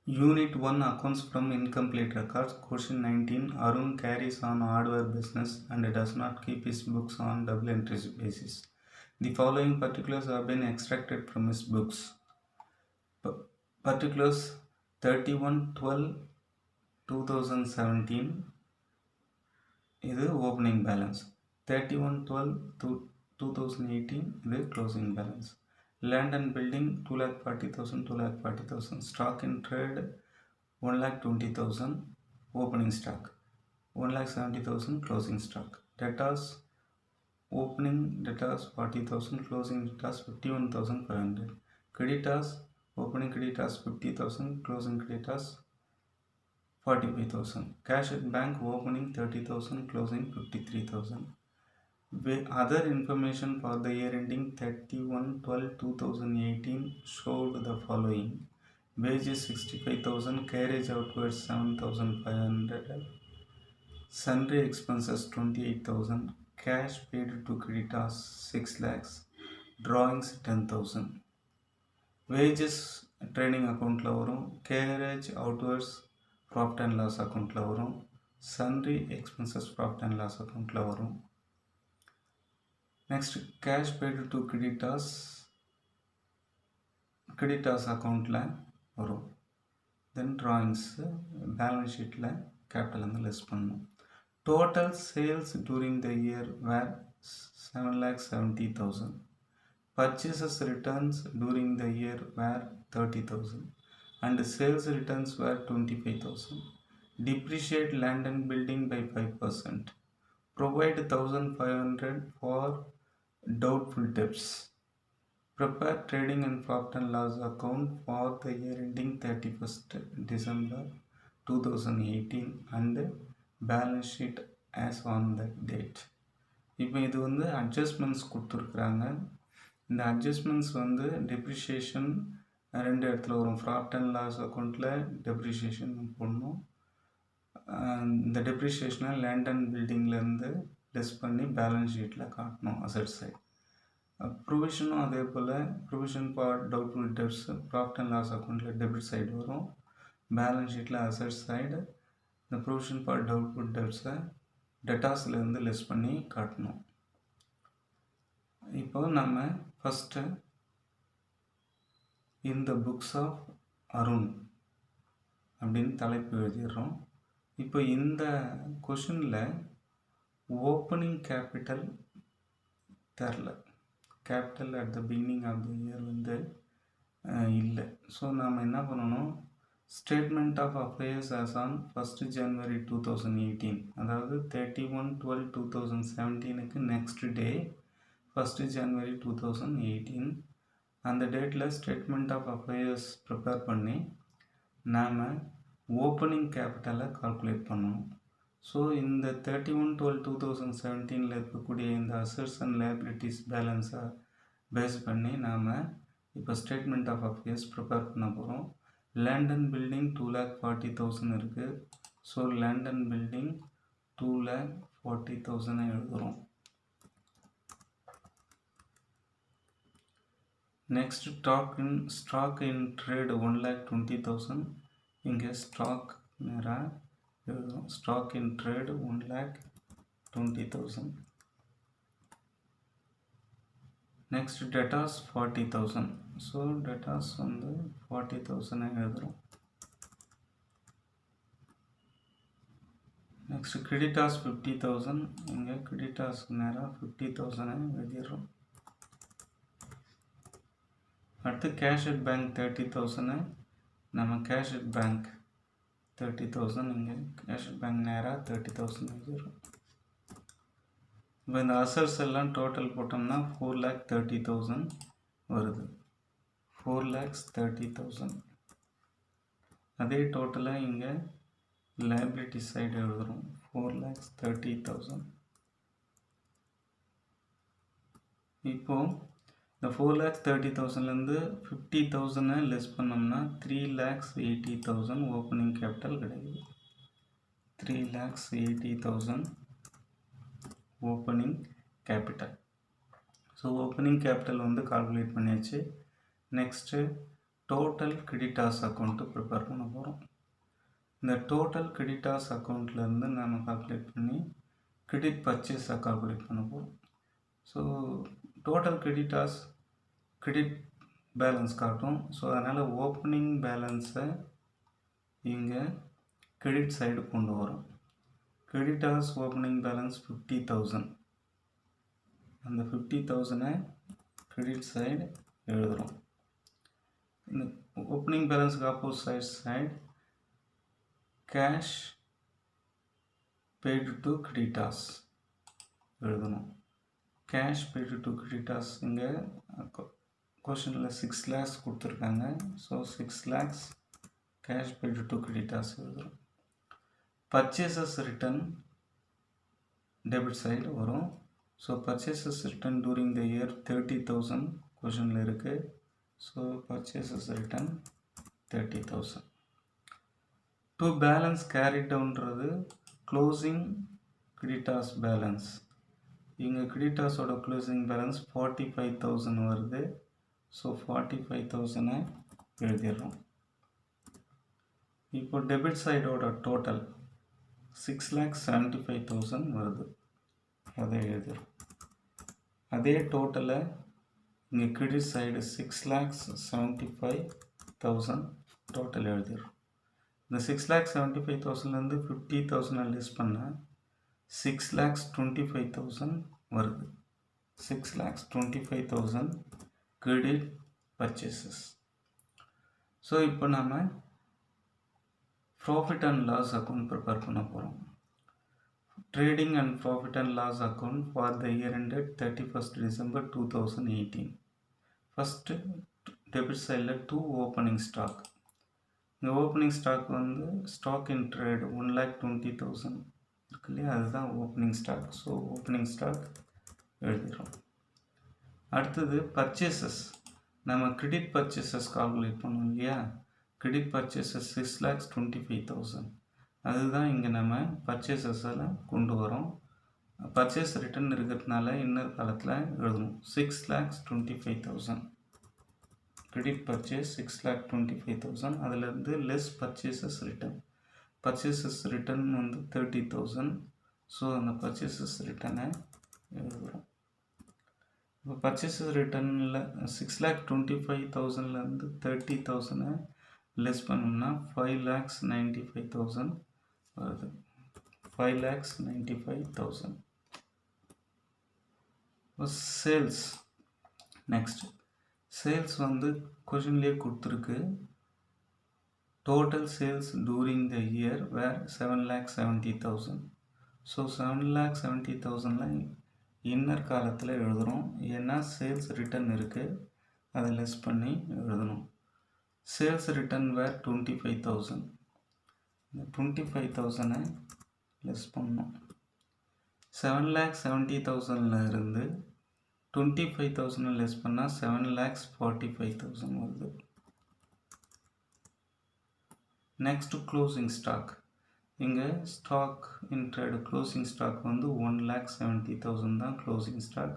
Unit 1 Accounts from Incomplete Records. Question 19. Arun carries on hardware business and does not keep his books on double entry basis. The following particulars have been extracted from his books. Particulars 31/12/2017 இது opening balance, 31/12/2018 இது closing balance. Land and building 2,40,000, 2,40,000. Stock in trade 1,20,000 opening stock, 1,70,000 closing stock. Debtors opening debtors 40,000, closing debtors 51,500. Creditors opening creditors 50,000, closing creditors 45,000. Cash at bank opening 30,000, closing 53,000. Other information for the year ending 31/12/2018 showed the following: wages 65,000, carriage outwards 7,500, sundry expenses 28,000, cash paid to creditors 6 lakhs, drawings 10,000. wages trading account la varum, carriage outwards profit and loss account la varum, sundry expenses profit and loss account la varum. Next, cash paid to creditors account la varum. Then drawings balance sheet la capital and list pannum. Total sales during the year were 7,70,000. Purchases returns during the year were 30,000 and sales returns were 25,000. Depreciate land and building by 5%. Provide 1,500 for doubtful debts. Prepare trading and profit and loss account for the year ending 31st December 2018 and balance sheet as on that date. இப்போ இது வந்து adjustments கொடுத்துருக்குறாங்க. இந்த adjustments வந்து depreciation ரெண்டு இடத்துல வரும். Profit and loss அக்கௌண்ட்டில் டெப்ரிஷியேஷன் போடணும். இந்த டெப்ரிஷியேஷனை லேண்ட் அண்ட் பில்டிங்லேருந்து லெஸ் பண்ணி பேலன்ஸ் ஷீட்டில் காட்டணும் அசட் சைட். ப்ரொவிஷனும் அதே போல் provision for doubtful debts profit and loss அக்கௌண்ட்டில் டெபிட் சைடு வரும். பேலன்ஸ் ஷீட்டில் அசட் சைடு இந்த ப்ரொவிஷன் ஃபார் டவுட்ஃபுல் டெப்ட்ஸை டெட்டாஸ்லேருந்து லெஸ் பண்ணி காட்டணும். இப்போ நம்ம ஃபஸ்ட்டு இந்த புக்ஸ் ஆஃப் அருண் அப்படின்னு தலைப்பு எழுதிடுறோம். இப்போ இந்த கொஷினில் ஓப்பனிங் கேபிட்டல் தெரில, capital at the beginning of the year வந்து இல்லை. ஸோ நாம் என்ன பண்ணணும், statement of affairs as on 1st January 2018, அதாவது 31/12/2017க்கு நெக்ஸ்ட் டே 1st January 2018 அந்த டேட்டில் ஸ்டேட்மெண்ட் ஆஃப் அஃபேர்ஸ் ப்ரிப்பேர் பண்ணி நாம் ஓப்பனிங் கேபிட்டலை கால்குலேட் பண்ணணும். ஸோ இந்த 31/12/2017 இருக்கக்கூடிய இந்த அசட்ஸ் அண்ட் லைபிலிட்டிஸ் பேலன்ஸை பேஸ் பண்ணி நாம் இப்போ ஸ்டேட்மெண்ட் ஆஃப் அஃபேர்ஸ் ப்ரிப்பேர் பண்ண போகிறோம். லேண்ட் அண்ட் பில்டிங் 2,40,000 இருக்குது. ஸோ லேண்ட் அண்ட் பில்டிங் 2,40,000 எழுதுகிறோம். Next stock in trade 1,20,000. இங்கே ஸ்டாக் நேராக எழுதுகிறோம். Stock in trade 1,20,000. Next debtors 40,000. So debtors வந்து 40,000 எழுதுகிறோம். Next creditors 50,000. இங்கே கிரெடிட்டாஸ்க்கு நேராக 50,000 எழுதிடுறோம். அடுத்து கேஷ் அட் பேங்க் 30,000. நம்ம கேஷ் அட் பேங்க் 30,000. இங்கே கேஷ் அட் பேங்க் நேராக 30,000 எழுதிடுறோம். இப்போ இந்த அசட்ஸ் எல்லாம் டோட்டல் போட்டோம்னா 4,30,000 வருது. 4,30,000. அதே டோட்டலாக இங்கே லைபிலிட்டி சைடு எழுதுகிறோம். 4,30,000. இப்போது இந்த 4,30,000லேருந்து 50,000 லெஸ் பண்ணோம்னா 3,80,000 ஓப்பனிங் கேபிட்டல் கிடைக்குது. 3,80,000 opening capital. So opening capital வந்து கால்குலேட் பண்ணியாச்சு. Next total creditors account prepare பண்ண போகிறோம். இந்த டோட்டல் கிரெடிட்டார்ஸ் அக்கௌண்ட்லேருந்து நம்ம கால்குலேட் பண்ணி கிரெடிட் பர்ச்சேஸை கால்குலேட் பண்ண போகிறோம். So total creditors credit balance காட்டும். ஸோ அதனால் ஓப்பனிங் பேலன்ஸை இங்கே கிரெடிட் சைடு கொண்டு வரும். Creditors opening balance 50,000. அந்த 50,000 கிரெடிட் சைடு எழுதுகிறோம். இந்த ஓப்பனிங் பேலன்ஸுக்கு opposite side cash paid to creditors எழுதணும். கேஷ் பெய்டு டு கிரெடிட்டார்ஸ் இங்கே கொஷனில் 6 lakhs கொடுத்துருக்காங்க. So 6 lakhs cash paid to creditors எழுதுகிறோம். பர்ச்சேசஸ் ரிட்டர்ன் டெபிட் சைடு வரும். So purchases return during the year 30,000 கொஷனில் இருக்குது. So purchases return 30,000. To balance carry டவுன்றது closing creditors balance. இங்கே கிரெடிட்டார்ஸோட க்ளோசிங் பேலன்ஸ் 45,000 வருது. ஸோ 45,000 எழுதிடுறோம். இப்போ டெபிட் சைடோட டோட்டல் 6,75,000 வருது. அதை எழுதிடும். அதே டோட்டலை இங்கே கிரெடிட் சைடு 6,75,000 டோட்டல் எழுதிடும். இந்த 6,75,000லேருந்து 50,000 லெஸ் பண்ணால் 6,25,000 வருது. 6,25,000 கிரெடிட் பர்ச்சேசஸ். ஸோ இப்போ நம்ம profit and loss account prepare பண்ண போகிறோம். Trading and profit and loss account for the year ended 31st December 2018. First debit சைடில் 2 ஓப்பனிங் ஸ்டாக். இந்த ஓப்பனிங் ஸ்டாக் வந்து ஸ்டாக் இன் ட்ரேட் 1,20,000 இருக்கு இல்லையா, அதுதான் opening stock. So opening stock எழுதிடுறோம். அடுத்தது பர்ச்சேசஸ். நம்ம கிரெடிட் பர்ச்சேசஸ் கால்குலேட் பண்ணோம் இல்லையா, கிரெடிட் பர்ச்சேசஸ் 6,25,000. அதுதான் இங்கே நம்ம பர்ச்சேசஸில் கொண்டு வரோம். பர்ச்சேஸ் ரிட்டர்ன் இருக்கிறதுனால இன்னர் காலத்தில் எழுதணும். 6,25,000 கிரெடிட் பர்ச்சேஸ் 6,25,000. அதிலிருந்து less purchases return. Purchases return வந்து 30,000. ஸோ அந்த பர்ச்சேசஸ் ரிட்டர்னை எழுதுகிறோம். இப்போ பர்ச்சேசஸ் ரிட்டர்னில் 6,25,000லேருந்து 30,000 லெஸ் பண்ணோம்னா 5,95,000 வருது. 5,95,000. சேல்ஸ். நெக்ஸ்ட் சேல்ஸ் வந்து கொஷின்லேயே கொடுத்துருக்கு. Total sales during the year were 7,70,000. So 7,70,000 இன்னர் காலத்தில் எழுதுகிறோம். ஏன்னா சேல்ஸ் ரிட்டர்ன் இருக்குது, அதை லெஸ் பண்ணி எழுதணும். சேல்ஸ் ரிட்டர்ன் வேர் 25,000. இந்த 25,000 லெஸ் பண்ணணும். 7,70,000 இருந்து 25,000 லெஸ் பண்ணால் 7,45,000 வருது. Next closing stock. இங்கே stock in trade closing stock வந்து 1,70,000 தான் closing stock.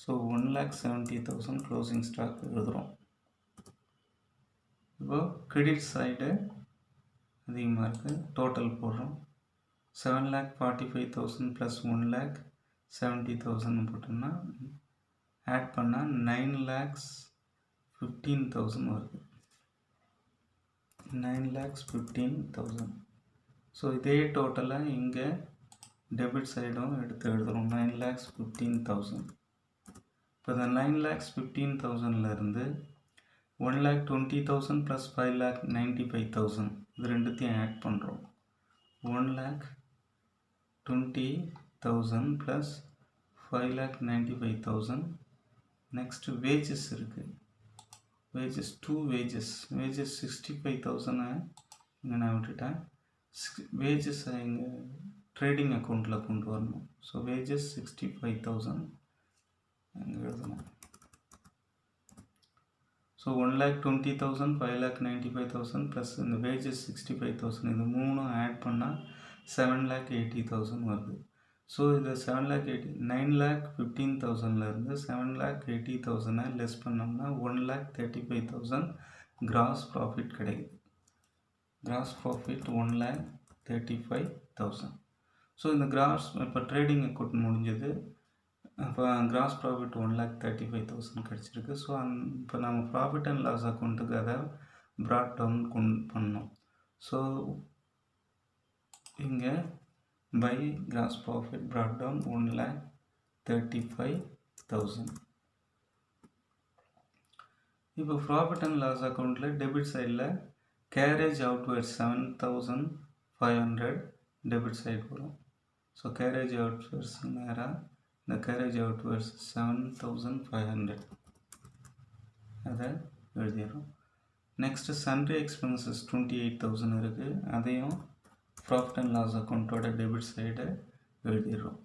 So 1,70,000 closing stock எழுதுகிறோம். இப்போ கிரெடிட் சைடு அதிகமாக இருக்குது, டோட்டல் போடுறோம். 7,45,000 ப்ளஸ் 1,70,000 போட்டோம்னா ஆட் பண்ணால் 9,15,000 வருது. 9,15,000. ஸோ இதே டோட்டலாக இங்கே டெபிட் சைடும் எடுத்து எழுதுகிறோம். 9,15,000. இப்போ இந்த 9,15,000லேருந்து 1,20,000 ப்ளஸ் 5,95,000 இது ரெண்டுத்தையும் ஆட் பண்ணுறோம். 1,20,000 ப்ளஸ் 5,95,000. நெக்ஸ்ட்டு வேஜஸ் இருக்குது. வேஜஸ் 2 வேஜஸ் 65,000 இங்கே நான் விட்டுட்டேன். வேஜஸை இங்கே ட்ரேடிங் அக்கௌண்ட்டில் கொண்டு வரணும். ஸோ வேஜஸ் 65,000 இங்கே எழுதணும். ஸோ 1,20,000 5,95,000 ப்ளஸ் இந்த வேஜஸ் 65,000 இது மூணும் ஆட் பண்ணால் 7,80,000 வருது. ஸோ இது 9,15,000லேருந்து 7,80,000 லெஸ் பண்ணோம்னா 1,35,000 கிராஸ் ப்ராஃபிட் கிடைக்குது. Gross profit 1,35,000. ஸோ இந்த கிராஸ் இப்போ ட்ரேடிங் அக்கௌண்ட் முடிஞ்சது. இப்போ கிராஸ் ப்ராஃபிட் 1,35,000 கிடச்சிருக்கு. ஸோ இப்போ நம்ம ப்ராஃபிட் அண்ட் லாஸ் அக்கௌண்ட்டுக்கு அதை ப்ராட் டவுன் பண்ணோம். ஸோ இங்கே by gross profit brought down 1,35,000. இப்போ ப்ராஃபிட் அண்ட் லாஸ் அக்கௌண்ட்டில் டெபிட் சைடில் கேரேஜ் அவுட்வேர்ட்ஸ் 7,500 டெபிட் சைடு வரும். ஸோ கேரேஜ் அவுட்வேர்ட்ஸ் நேராக இந்த கேரேஜ் அவுட்வேர்ட்ஸ் 7,500 அதை எழுதிடுறோம். நெக்ஸ்ட்டு சன்ட்ரி எக்ஸ்பென்சஸ் 28,000 இருக்குது. அதையும் ப்ராஃபிட் அண்ட் லாஸ் அக்கௌண்ட்டோட டெபிட் சைடை எழுதிடுறோம்.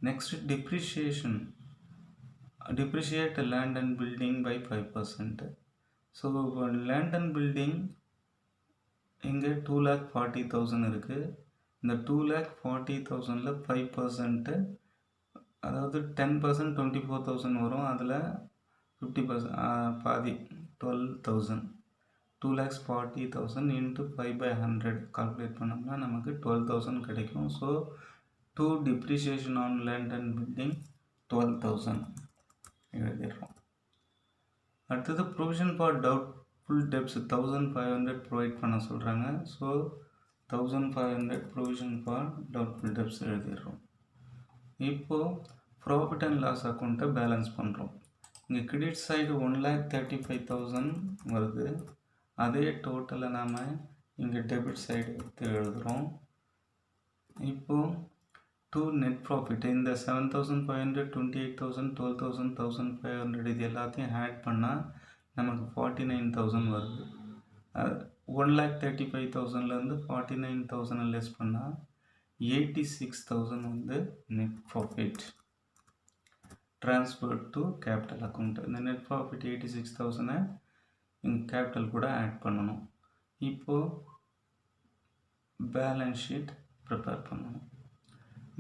Next depreciate land and building by 5%. So இப்போ லேண்ட் அண்ட் பில்டிங் இங்கே 2,40,000 இருக்குது. இந்த 2,40,000ல் 5%, அதாவது 10% 24,000 வரும். அதில் 50% பாதி 12,000. 2,40,000 into 5/100 கால்குலேட் பண்ணோம்னா நமக்கு 12,000 கிடைக்கும். So 2 depreciation on land and building 12,000 எழுதிடுறோம். அடுத்தது provision for doubtful debts 1,500 provide பண்ண சொல்கிறாங்க. So 1,500 provision for doubtful debts எழுதிடுறோம். இப்போது ப்ராஃபிட் அண்ட் லாஸ் அக்கௌண்ட்டை பேலன்ஸ் பண்ணுறோம். இங்கே கிரெடிட் சைடு 1,35,000 வருது. அதே டோட்டலை நாம் இங்கே டெபிட் சைடு எடுத்து எழுதுகிறோம். இப்போது டு நெட் ப்ராஃபிட் இந்த 7,500 28,000 12,000 1,500 இது எல்லாத்தையும் ஆட் பண்ணால் நமக்கு 49,000 வருது. 1,35,000லேருந்து 49,000 லெஸ் பண்ணால் 86,000 வந்து net profit transfer to capital account. இந்த நெட் ப்ராஃபிட் 86,000 இங்கே கேபிட்டல் கூட ஆட் பண்ணணும். இப்போது பேலன்ஸ் ஷீட் ப்ரிப்பேர் பண்ணணும்.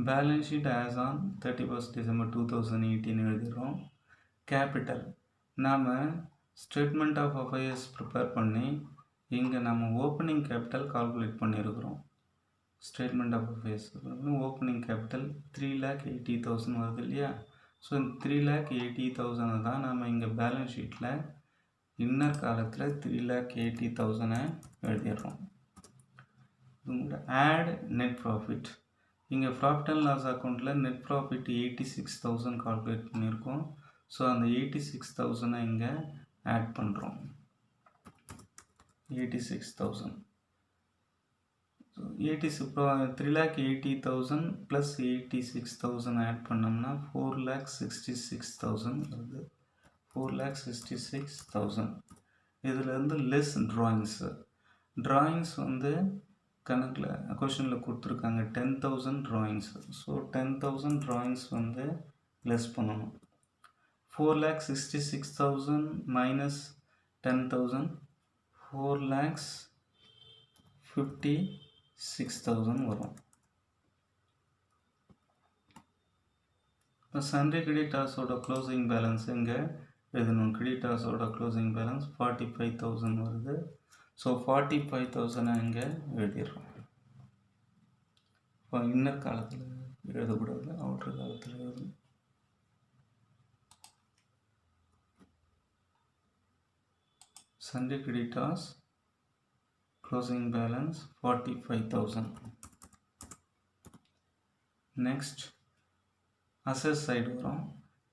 Balance sheet as on 31st December 2018 எழுதிடுறோம். கேபிட்டல் நாம் ஸ்டேட்மெண்ட் ஆஃப் அஃபேர்ஸ் ப்ரிப்பேர் பண்ணி இங்கே நம்ம ஓப்பனிங் கேபிட்டல் கால்குலேட் பண்ணியிருக்கிறோம். Statement of affairs opening capital 3,80,000 வருது இல்லையா? ஸோ இந்த 3,80,000 தான் நாம் இங்கே பேலன்ஸ் ஷீட்டில் இன்னர் காலத்தில் 3,80,000 எழுதிடுறோம். ஆட் நெட் ப்ராஃபிட் இங்கே ப்ராஃபிட் அண்ட் லாஸ் அக்கௌண்ட்டில் நெட் ப்ராஃபிட் 86,000 கால்குலேட் பண்ணியிருக்கோம். ஸோ அந்த 86,000 இங்கே ஆட் பண்ணுறோம். 86,000 3,80,000 ப்ளஸ் 86,000 ஆட் பண்ணோம்னா 4,66,000 வருது. 4,66,000 இதிலேருந்து லெஸ் ட்ராயிங்ஸ் வந்து கணக்கில் கொஷனில் கொடுத்துருக்காங்க 10,000 ட்ராயிங்ஸ். ஸோ 10,000 ட்ராயிங்ஸ் வந்து லெஸ் பண்ணணும். 4,66,000 மைனஸ் 10,000 4,56,000 வரும். இப்போ சண்டே கிரெடிட்டார்ஸோட க்ளோசிங் பேலன்ஸ் இங்கே எழுதணும். கிரெடிட்டார்ஸோட க்ளோசிங் பேலன்ஸ் 45,000 வருது. ஸோ 45,000 இங்கே எழுதிடுறோம். இப்போ இன்னர் காலத்தில் எழுதக்கூடாது, அவுட்டர் காலத்தில் எழுதணும். Sundry creditors closing balance 45,000. Next அசஸ் சைடு வரும்.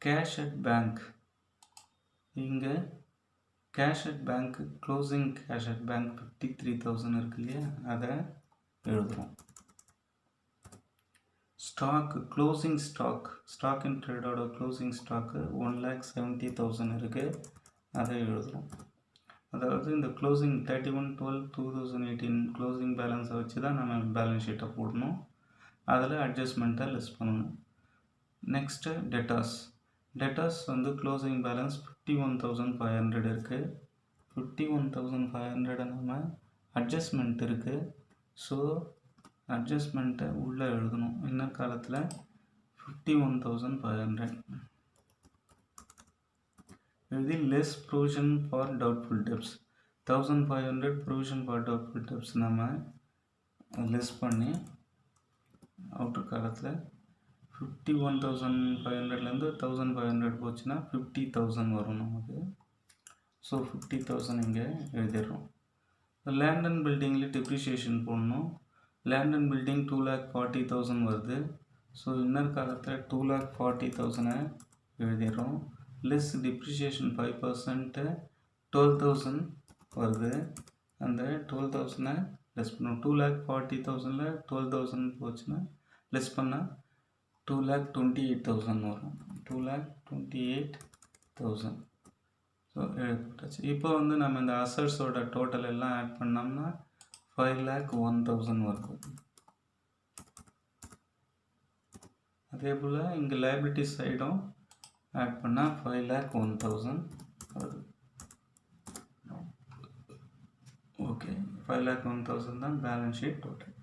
கேஷ் அட் பேங்க் இங்கே cash at bank closing cash at bank 53,000 இருக்கு இல்லையா? அதை எழுதுகிறோம். ஸ்டாக்கு க்ளோசிங் ஸ்டாக் இன் ட்ரேடோட க்ளோசிங் ஸ்டாக்கு 1,70,000 இருக்குது. அதை எழுதுகிறோம். அதாவது இந்த க்ளோசிங் 31/12/2018 க்ளோசிங் பேலன்ஸை வச்சு தான் நம்ம பேலன்ஸ் ஷீட்டை போடணும். அதில் அட்ஜஸ்ட்மெண்ட்டை லெஸ் பண்ணணும். நெக்ஸ்ட்டு டெட்டார்ஸ் வந்து க்ளோசிங் பேலன்ஸ் 51,500 இருக்குது. 51,500 நம்ம அட்ஜஸ்ட்மெண்ட் இருக்குது. ஸோ அட்ஜஸ்ட்மெண்ட்டை உள்ளே எழுதணும். இன்னர் காலத்தில் 51,500 எழுதி less provision for doubtful debts 1500 provision for doubtful debts நம்ம லெஸ் பண்ணி அவுட்டர் காலத்தில் 51,500லேருந்து 1,500 போச்சுன்னா 50,000 வரும் நமக்கு. ஸோ 50,000 இங்கே எழுதிடுறோம். லேண்ட் அண்ட் பில்டிங்கில் டெப்ரிஷியேஷன் போடணும். லேண்ட் அண்ட் பில்டிங் 2,40,000 வருது. ஸோ இன்னர் காலத்தில் 2,40,000 எழுதிடுறோம். லெஸ் டிப்ரிஷியேஷன் 5% 12,000 வருது. அந்த 12,000 லெஸ் பண்ணும். 2,40,000ல் 12,000 போச்சுன்னா லெஸ் பண்ணால் 2,28,000 வரும். 2,28,000. ஸோ எழுதிட்டாச்சு. இப்போ வந்து நம்ம இந்த அசட்ஸோட டோட்டல் எல்லாம் ஆட் பண்ணோம்னா 5,01,000 வருது. அதே போல் இங்கே லைபிலிட்டி சைடும் ஆட் பண்ணால் 5,01,000 வருது. ஓகே, 5,01,000 தான் பேலன்ஸ் ஷீட் டோட்டல்.